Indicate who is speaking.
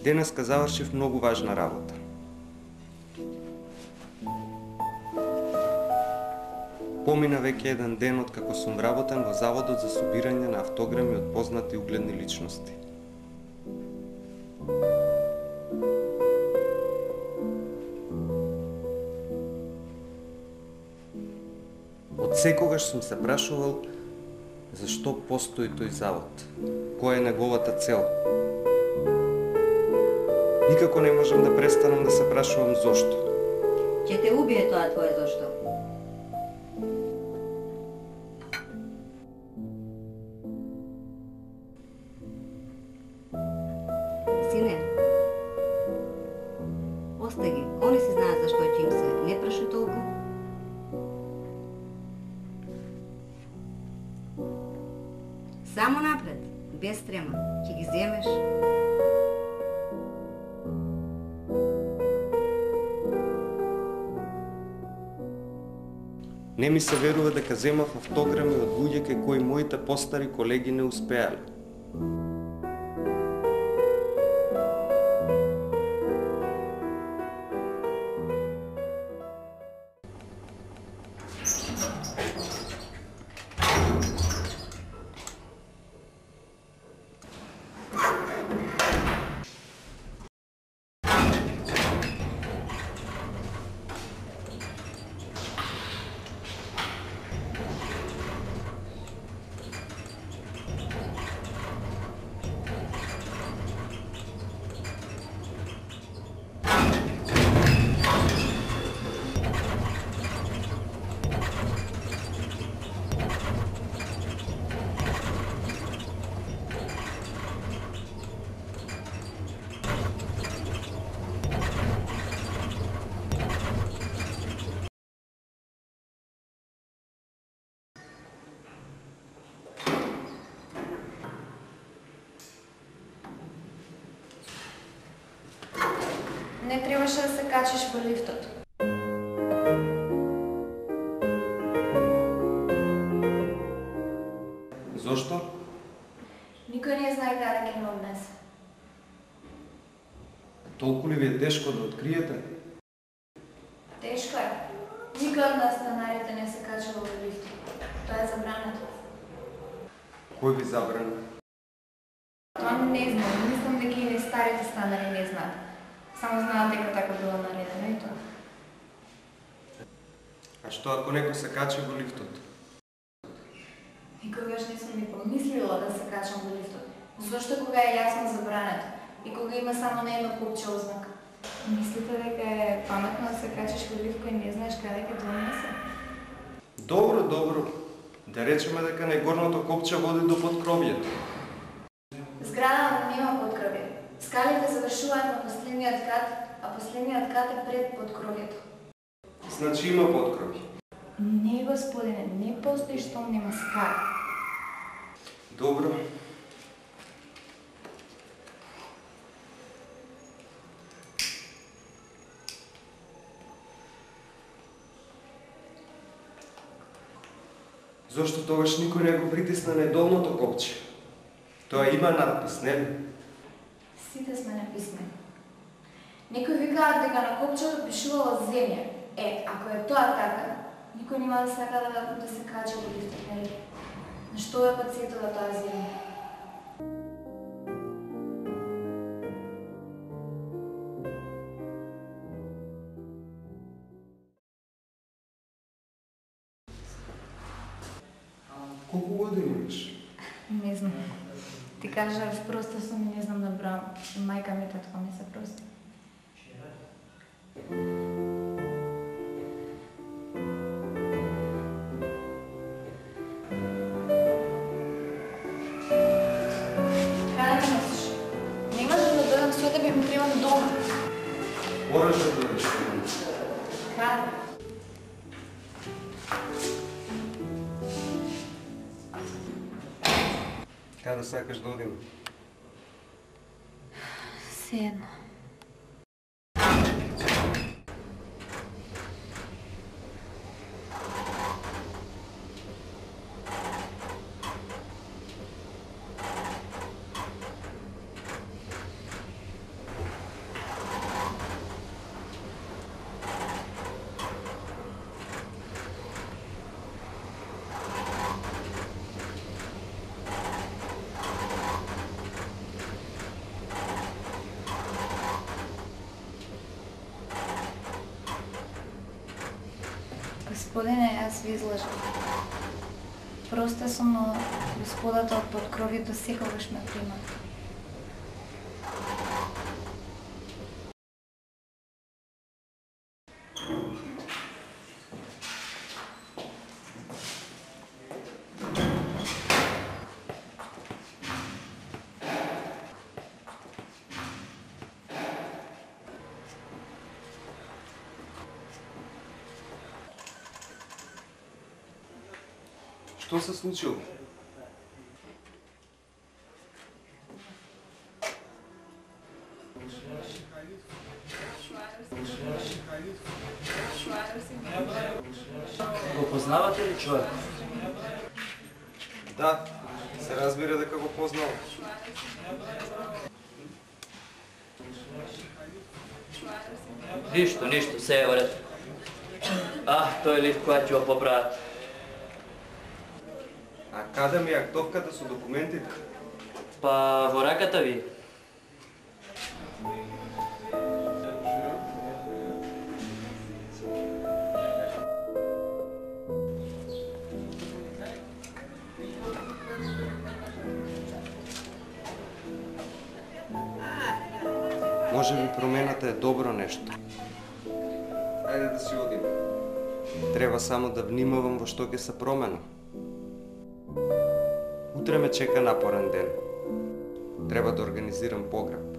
Speaker 1: Денеска завршив многу важна работа. Помина веќе еден ден од како сум вработен во Заводот за собирање на автограми од познати угледни личности. Од секогаш сум се прашувал зашто постои тој завод, која е неговата цел. Никако не можам да престанам да се прашувам зошто.
Speaker 2: Ќе те убие тоа твое зошто. Сине, остај ги. Они се знаат зашто ќе им се. Не прашај толку. Само напред, без трема. Ќе ги земеш.
Speaker 1: Не ми се верува дека земав автограми од луѓе кај кои моите постари колеги не успеале.
Speaker 3: Не требаше да се качиш во лифтот.
Speaker 1: Зошто?
Speaker 3: Никој не знае каде ќе ме однесе.
Speaker 1: Толку ли ви е тешко да откриете?
Speaker 3: Тешко е. Никој од нас станарите не се качува во лифтот. Тоа е забрането.
Speaker 1: Кој ви забрани?
Speaker 3: Тоа не знам. Мислам дека и старите станари не знаат. Само знаат дека така било наредено и тоа.
Speaker 1: А што ако некој се качи во лифтот?
Speaker 3: Никогаш не сум ни помислила да се качам во лифтот. Зошто кога е јасно забрането и кога има само на едно купче ознака? Мислите дека е паметно да се качиш во лифт кој не знаеш каде ќе донесе?
Speaker 1: Добро, добро. Да речеме дека најгорното копче води до поткровјето.
Speaker 3: Зградата нема поткровје. Скалите завршуваат на последниот кат, а последниот кат е пред поткровјето.
Speaker 1: Значи има поткрови.
Speaker 3: Не, господине, не постои што нема скали.
Speaker 1: Добро. Зошто тогаш никој не го притисна на долното копче? Тоа има надпис, нели?
Speaker 3: Сите сме написмени. Некои викаат дека на копчето пишувало земја. Ако е тоа така, никој нема да сака да се качи во лифтот, нели? На што е подсетува тоа земја?
Speaker 1: Колку години имаш?
Speaker 3: Не знам. Ти кажав просто сум и не знам да брам. Мајка ми и татко ми се прости. Каде ме носиш? Не можам да дојдам со тебе, ми требам дома.
Speaker 1: Мораш да дојдеш.
Speaker 3: Каде?
Speaker 1: Каде сакаш да одиме?
Speaker 3: Седно. Господине, јас ви излажам. Просто сум, но господата од подкровјето секогаш ме прима.
Speaker 1: Што се случило?
Speaker 4: Го познавате ли човек?
Speaker 1: Да, се разбира дека го познавам.
Speaker 4: Ништо, се е во ред. Тој лифт која ќе го поправат.
Speaker 1: А каде ми е актовката со документите?
Speaker 4: Па во раката ви.
Speaker 1: Може би промената е добро нешто. Ајде да си одиме. Треба само да внимавам во што ќе се променам. Утре ме чека напорен ден. Треба да организирам погреб.